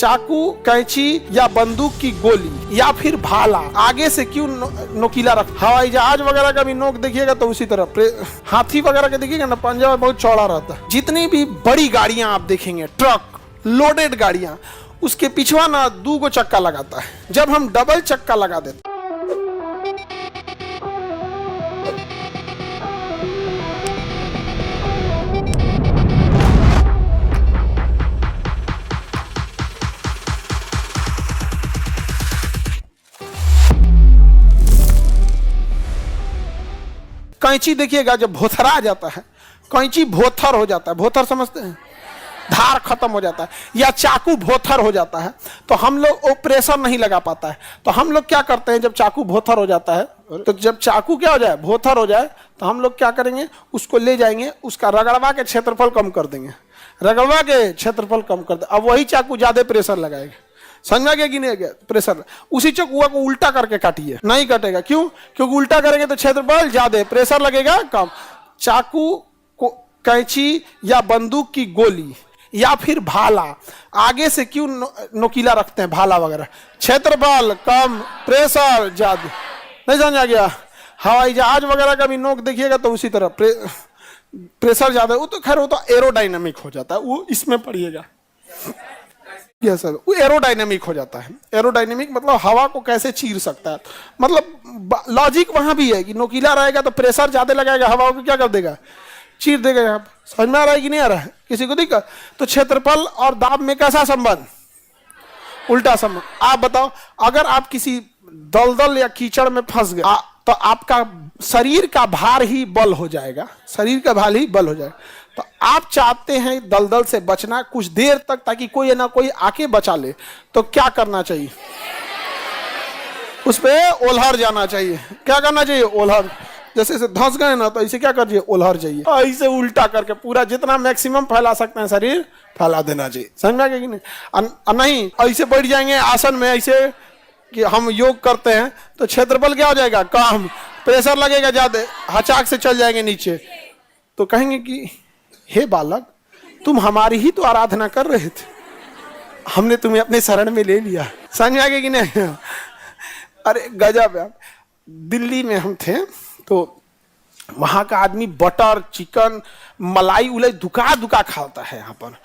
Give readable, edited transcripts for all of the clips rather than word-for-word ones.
चाकू, कैंची या बंदूक की गोली या फिर भाला आगे से क्यों नोकीला रख। हवाई जहाज वगैरह का भी नोक देखिएगा तो उसी तरह, हाथी वगैरह का देखिएगा ना पंजा बहुत चौड़ा रहता है। जितनी भी बड़ी गाड़ियां आप देखेंगे, ट्रक, लोडेड गाड़ियां, उसके पिछवा ना 2 गो चक्का लगाता है। जब हम डबल चक्का लगा देते कैंची देखिएगा जब भोथरा जाता है, कैंची भोथर हो जाता है। भोथर समझते हैं, धार खत्म हो जाता है। या चाकू भोथर हो जाता है तो हम लोग वो प्रेशर नहीं लगा पाता है। तो हम लोग क्या करते हैं, जब चाकू भोथर हो जाता है, तो जब चाकू क्या हो जाए, भोथर हो जाए, तो हम लोग क्या करेंगे, उसको ले जाएंगे, उसका रगड़वा के क्षेत्रफल कम कर देंगे, रगड़वा के क्षेत्रफल कम कर दे। अब वही चाकू ज्यादा प्रेशर लगाएगा। समझ में गया कि नहीं गया प्रेशर। उसी चकुआ को उल्टा करके काटिए, नहीं कटेगा। क्यों? क्योंकि उल्टा करेंगे तो क्षेत्रफल ज्यादा, प्रेशर लगेगा कम। चाकू, कैंची या बंदूक की गोली या फिर भाला आगे से क्यों नोकीला रखते हैं, भाला वगैरह, क्षेत्रफल कम, प्रेशर ज्यादा। नहीं समझ आ गया। हवाई जहाज वगैरह का भी नोक देखिएगा तो उसी तरह प्रेशर ज्यादा। वो तो खैर वो तो एरोडायनेमिक हो जाता है, वो इसमें पढ़िएगा। यस सर, वो एरोडायनेमिक हो जाता है। एरोडायनेमिक मतलब हवा को कैसे चीर सकता है। मतलब लॉजिक वहां भी है कि नोकीला रहेगा तो प्रेशर ज्यादा लगाएगा, हवा को क्या कर देगा, चीर देगा। यहाँ पे समझ में आ रहा है कि नहीं आ रहा है, किसी को दिक्कत? तो क्षेत्रफल और दाब में कैसा संबंध, उल्टा संबंध। आप बताओ, अगर आप किसी दलदल या कीचड़ में फंस गए तो आपका शरीर का भार ही बल हो जाएगा, शरीर का भार ही बल हो जाएगा। तो आप चाहते हैं दलदल से बचना कुछ देर तक, ताकि कोई ना कोई आके बचा ले, तो क्या करना चाहिए, उस पे ओलहर जाना चाहिए। क्या करना चाहिए, ओलहर। जैसे से धंस गए ना तो ऐसे क्या कर चाहिए, ओलहर जाइए। ऐसे उल्टा करके पूरा जितना मैक्सिमम फैला सकते हैं शरीर फैला देना चाहिए। समझ में आ गया कि नहीं? नहीं ऐसे बैठ जाएंगे आसन में, ऐसे कि हम योग करते हैं तो क्षेत्रफल क्या हो जाएगा, कम, प्रेशर लगेगा ज्यादा, हचाक से चल जाएंगे नीचे। तो कहेंगे कि हे बालक, तुम हमारी ही तो आराधना कर रहे थे, हमने तुम्हें अपने शरण में ले लिया। समझ में आ गया कि नहीं? अरे गजब है। दिल्ली में हम थे तो वहां का आदमी बटर चिकन मलाई उलाई दुका दुका खाता है यहाँ पर।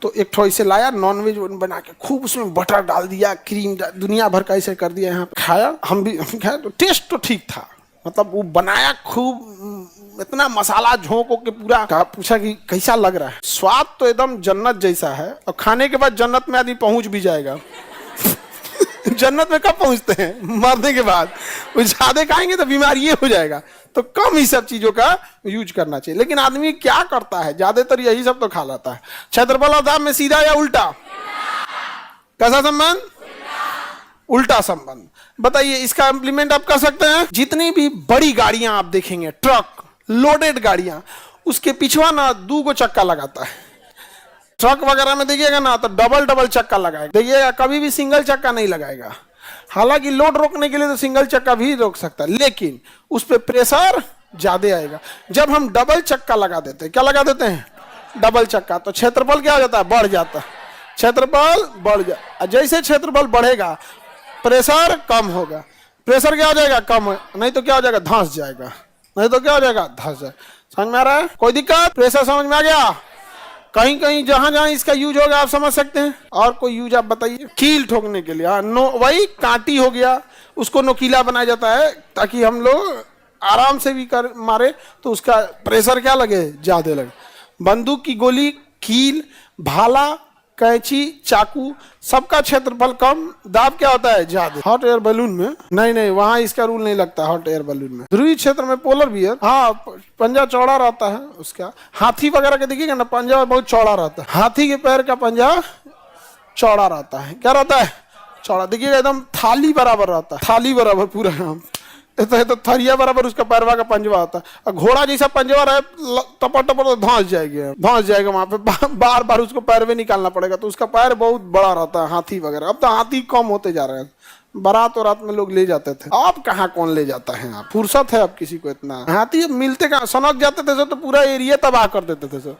तो एक ठो ऐसे लाया नॉनवेज बना के, खूब उसमें बटर डाल दिया, क्रीम दुनिया भर का ऐसे कर दिया। यहाँ पे खाया, हम भी खाया तो टेस्ट तो ठीक था। मतलब वो बनाया खूब, इतना मसाला झोंक के पूरा। पूछा कि कैसा लग रहा है, स्वाद तो एकदम जन्नत जैसा है। और खाने के बाद जन्नत में आदमी पहुंच भी जाएगा। जन्नत में कब पहुंचते हैं, मरने के बाद। ज्यादा खाएंगे तो बीमारी हो जाएगा। तो कम ही सब चीजों का यूज करना चाहिए। लेकिन आदमी क्या करता है, ज्यादातर यही सब तो खा लाता है। क्षेत्रफल और दाब में सीधा या उल्टा, कैसा संबंध, उल्टा संबंध। बताइए, इसका इम्प्लीमेंट आप कर सकते हैं। जितनी भी बड़ी गाड़ियां आप देखेंगे, ट्रक, लोडेड गाड़ियां, उसके पिछवा ना 2 गो चक्का लगाता है। ट्रक वगैरह में देखिएगा ना तो डबल चक्का लगाएगा, देखिएगा कभी भी सिंगल चक्का नहीं लगाएगा। हालांकि लोड रोकने के लिए तो सिंगल चक्का भी रोक सकता है, लेकिन उस पर प्रेशर ज्यादा आएगा। जब हम डबल चक्का लगा देते हैं, क्या लगा देते हैं, डबल चक्का, तो क्षेत्रफल क्या हो जाता है, बढ़ जाता है। क्षेत्रफल बढ़ जाए, जैसे क्षेत्रफल बढ़ेगा प्रेशर कम होगा। प्रेशर क्या हो जाएगा, कम, नहीं तो क्या हो जाएगा, धंस जाएगा, नहीं तो क्या हो जाएगा, धंस जाए। समझ में आ रहा है, कोई दिक्कत? प्रेशर समझ में आ गया? कहीं कहीं जहां जहां इसका यूज होगा आप समझ सकते हैं। और कोई यूज आप बताइए। कील ठोकने के लिए, वही कांटी हो गया, उसको नोकीला बनाया जाता है ताकि हम लोग आराम से भी कर मारे तो उसका प्रेशर क्या लगे, ज्यादा लगे। बंदूक की गोली, कील, भाला, कैंची, चाकू, सबका क्षेत्रफल कम, दाब क्या होता है, ज्यादा। हॉट एयर बैलून में नहीं, वहां इसका रूल नहीं लगता। हॉट एयर बैलून में ध्रुवीय क्षेत्र में पोलर बियर, हाँ, पंजा चौड़ा रहता है उसका। हाथी वगैरह के देखिएगा ना, पंजा बहुत चौड़ा रहता है। हाथी के पैर का पंजा चौड़ा रहता है। क्या रहता है, चौड़ा। देखिएगा एकदम थाली बराबर रहता है, थाली बराबर पूरा। तो थरिया बराबर उसका पैरवा का पंजवा होता है। और घोड़ा जैसा पंजवा रहे टपर तो धंस जाएगा वहां पे। बार बार उसको पैर में निकालना पड़ेगा, तो उसका पैर बहुत बड़ा रहता है, हाथी वगैरह। अब तो हाथी कम होते जा रहे हैं। बारात और रात में लोग ले जाते थे, अब कहाँ कौन ले जाता है। आप फुर्सत है अब किसी को इतना। हाथी मिलते कहाँ, सनक जाते थे तो पूरा एरिया तबाह कर देते थे।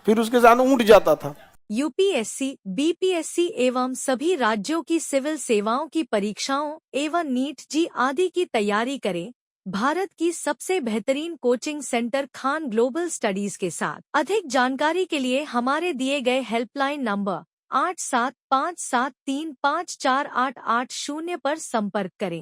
फिर उसके साथ ऊँट जाता था। यूपीएससी, बीपीएससी एवं सभी राज्यों की सिविल सेवाओं की परीक्षाओं एवं नीट जी आदि की तैयारी करें। भारत की सबसे बेहतरीन coaching centre Khan global studies के साथ। अधिक जानकारी के लिए हमारे दिए गए हेल्पलाइन नंबर 8757354880 पर संपर्क करें।